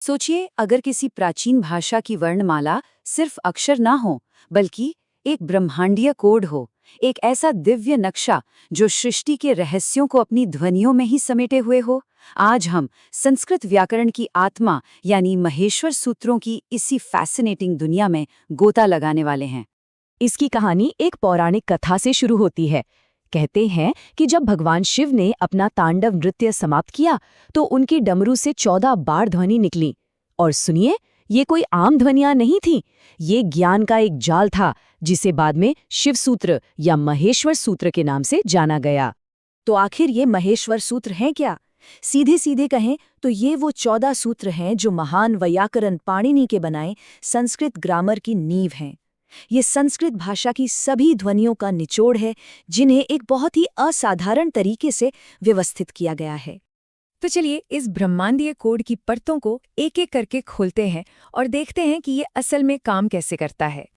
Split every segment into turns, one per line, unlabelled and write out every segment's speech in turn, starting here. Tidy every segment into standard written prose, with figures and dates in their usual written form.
सोचिए, अगर किसी प्राचीन भाषा की वर्णमाला सिर्फ अक्षर ना हो, बल्कि एक ब्रह्मांडीय कोड हो, एक ऐसा दिव्य नक्शा जो सृष्टि के रहस्यों को अपनी ध्वनियों में ही समेटे हुए हो। आज हम संस्कृत व्याकरण की आत्मा यानी महेश्वर सूत्रों की इसी फैसिनेटिंग दुनिया में गोता लगाने वाले हैं।
इसकी कहानी एक पौराणिक कथा से शुरू होती है। कहते हैं कि जब भगवान शिव ने अपना तांडव नृत्य समाप्त किया तो उनकी डमरू से 14 बार ध्वनि निकली। और सुनिए, ये कोई आम ध्वनियां नहीं थी, ये ज्ञान का एक जाल था जिसे बाद में शिव सूत्र या महेश्वर सूत्र के नाम से जाना गया। तो आखिर ये महेश्वर सूत्र हैं क्या? सीधे सीधे कहें तो ये वो 14 सूत्र हैं जो महान वैयाकरण पाणिनि के बनाए संस्कृत ग्रामर की नींव हैं। ये संस्कृत भाषा की सभी ध्वनियों का निचोड़ है, जिन्हें एक बहुत ही असाधारण तरीके से व्यवस्थित किया गया है।
तो चलिए इस ब्रह्मांडीय कोड की परतों को एक एक करके खोलते हैं और देखते हैं कि ये असल में काम कैसे करता है।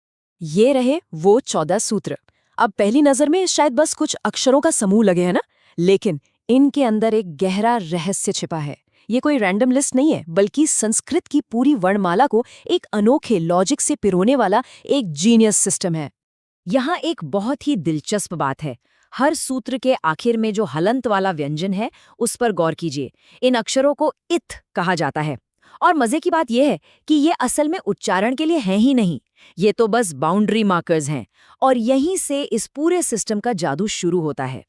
ये रहे वो 14 सूत्र। अब पहली नजर में शायद बस कुछ अक्षरों का समूह लगे हैं ना, लेकिन इनके अंदर एक गहरा रहस्य छिपा है। ये कोई रैंडम लिस्ट नहीं है, बल्कि संस्कृत की पूरी वर्णमाला को एक अनोखे लॉजिक से पिरोने वाला एक जीनियस सिस्टम है। यहाँ एक बहुत ही दिलचस्प बात है। हर सूत्र के आखिर में जो हलंत वाला व्यंजन है, उस पर गौर कीजिए। इन अक्षरों को इथ कहा जाता है। और मजे की बात यह है कि ये असल में उच्चारण के लिए हैं ही नहीं, ये तो बस बाउंड्री मार्कर्स हैं। और यहीं से इस पूरे सिस्टम का जादू शुरू होता है।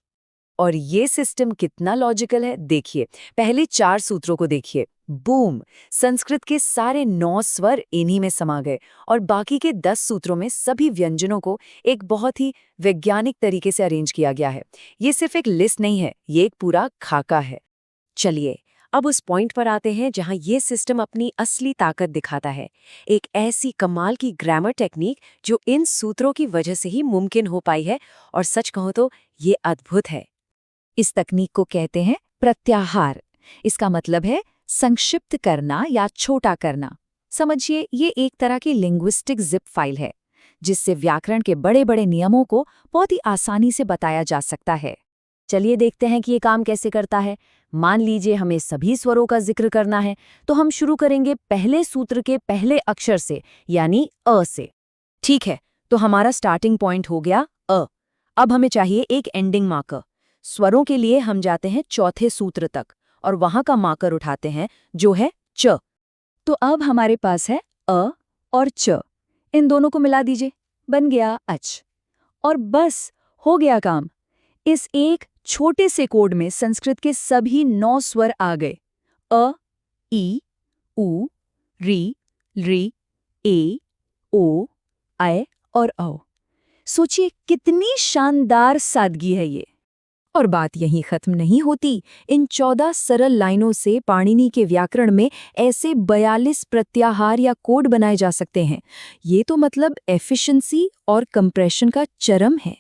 और ये सिस्टम कितना लॉजिकल है, देखिए। पहले 4 सूत्रों को देखिए। बूम! संस्कृत के सारे 9 स्वर इन्हीं में समा गए और बाकी के 10 सूत्रों में सभी व्यंजनों को एक बहुत ही वैज्ञानिक तरीके से अरेंज किया गया है। ये सिर्फ एक लिस्ट नहीं है, ये एक पूरा खाका है। चलिए अब उस पॉइंट पर आते हैं जहां ये सिस्टम अपनी असली ताकत दिखाता है। एक ऐसी कमाल की ग्रामर टेक्निक जो इन सूत्रों की वजह से ही मुमकिन हो पाई है, और सच कहूं तो ये अद्भुत है। इस तकनीक को कहते हैं प्रत्याहार। इसका मतलब है संक्षिप्त करना या छोटा करना। समझिए, ये एक तरह की लिंग्विस्टिक जिप फाइल है जिससे व्याकरण के बड़े बड़े नियमों को बहुत ही आसानी से बताया जा सकता है। चलिए देखते हैं कि ये काम कैसे करता है। मान लीजिए हमें सभी स्वरों का जिक्र करना है, तो हम शुरू करेंगे पहले सूत्र के पहले अक्षर से, यानी अ से। ठीक है, तो हमारा स्टार्टिंग पॉइंट हो गया अ। अब हमें चाहिए एक एंडिंग मार्कर। स्वरों के लिए हम जाते हैं चौथे सूत्र तक और वहां का मार्कर उठाते हैं जो है च। तो अब हमारे पास है अ और च। इन दोनों को मिला दीजिए, बन गया अच। और बस हो गया काम। इस एक छोटे से कोड में संस्कृत के सभी 9 स्वर आ गए। अ, ई, उ, री, री, ए, ओ, ऐ और औ। सोचिए कितनी शानदार सादगी है ये। और बात यहीं खत्म नहीं होती। इन 14 सरल लाइनों से पाणिनि के व्याकरण में ऐसे 42 प्रत्याहार या कोड बनाए जा सकते हैं। ये तो मतलब एफिशिएंसी और कंप्रेशन का चरम है।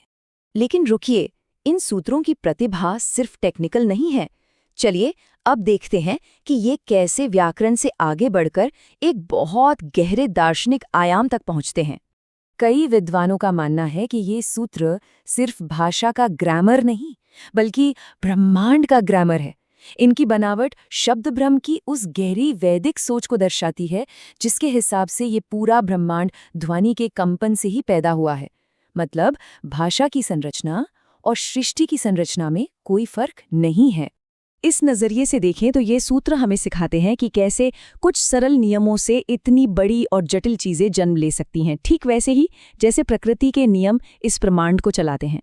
लेकिन रुकिए, इन सूत्रों की प्रतिभा सिर्फ टेक्निकल नहीं है। चलिए अब देखते हैं कि ये कैसे व्याकरण से आगे बढ़कर एक बहुत गहरे दार्शनिक आयाम तक पहुंचते हैं। कई विद्वानों का मानना है कि ये सूत्र सिर्फ भाषा का ग्रामर नहीं, बल्कि ब्रह्मांड का ग्रामर है। इनकी बनावट शब्द भ्रम की उस गहरी वैदिक सोच को दर्शाती है, जिसके हिसाब से ये पूरा ब्रह्मांड ध्वनि के कंपन से ही पैदा हुआ है। मतलब भाषा की संरचना और सृष्टि की संरचना में कोई फर्क नहीं है। इस नज़रिए से देखें तो ये सूत्र हमें सिखाते हैं कि कैसे कुछ सरल नियमों से इतनी बड़ी और जटिल चीज़ें जन्म ले सकती हैं, ठीक वैसे ही जैसे प्रकृति के नियम इस ब्रह्मांड को चलाते हैं।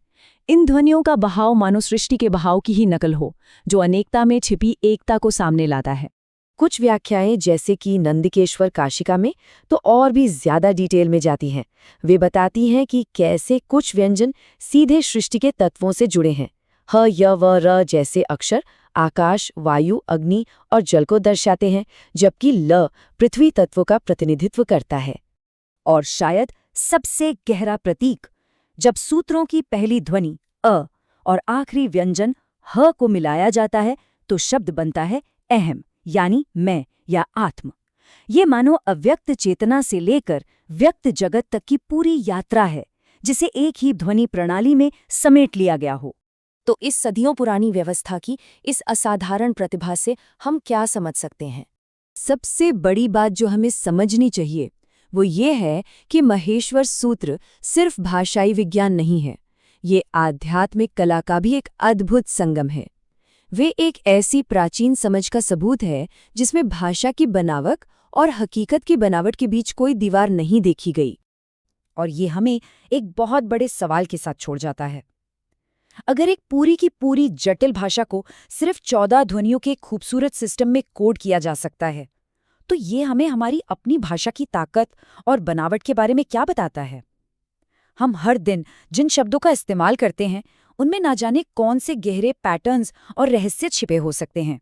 इन ध्वनियों का बहाव मानो सृष्टि के बहाव की ही नकल हो, जो अनेकता में छिपी एकता को सामने लाता है। कुछ व्याख्याएं जैसे कि नंदिकेश्वर काशिका में तो और भी ज्यादा डिटेल में जाती हैं। वे बताती हैं कि कैसे कुछ व्यंजन सीधे सृष्टि के तत्वों से जुड़े हैं। ह, य, व, र जैसे अक्षर आकाश, वायु, अग्नि और जल को दर्शाते हैं, जबकि ल पृथ्वी तत्व का प्रतिनिधित्व करता है। और शायद सबसे गहरा प्रतीक, जब सूत्रों की पहली ध्वनि अ और आखिरी व्यंजन ह को मिलाया जाता है तो शब्द बनता है अहम, यानी मैं या आत्म। ये मानो अव्यक्त चेतना से लेकर व्यक्त जगत तक की पूरी यात्रा है, जिसे एक ही ध्वनि प्रणाली में समेट लिया गया हो। तो इस सदियों पुरानी व्यवस्था की इस असाधारण प्रतिभा से हम क्या समझ सकते हैं?
सबसे बड़ी बात जो हमें समझनी चाहिए वो ये है कि महेश्वर सूत्र सिर्फ भाषाई विज्ञान नहीं है, ये आध्यात्मिक कला का भी एक अद्भुत संगम है। वे एक ऐसी प्राचीन समझ का सबूत है जिसमें भाषा की बनावट और हकीकत की बनावट के बीच कोई दीवार नहीं देखी गई।
और ये हमें एक बहुत बड़े सवाल के साथ छोड़ जाता है। अगर एक पूरी की पूरी जटिल भाषा को सिर्फ 14 ध्वनियों के खूबसूरत सिस्टम में कोड किया जा सकता है, तो ये हमें हमारी अपनी भाषा की ताकत और बनावट के बारे में क्या बताता है? हम हर दिन जिन शब्दों का इस्तेमाल करते हैं, उनमें ना जाने कौन से गहरे पैटर्न्स और रहस्य छिपे हो सकते हैं।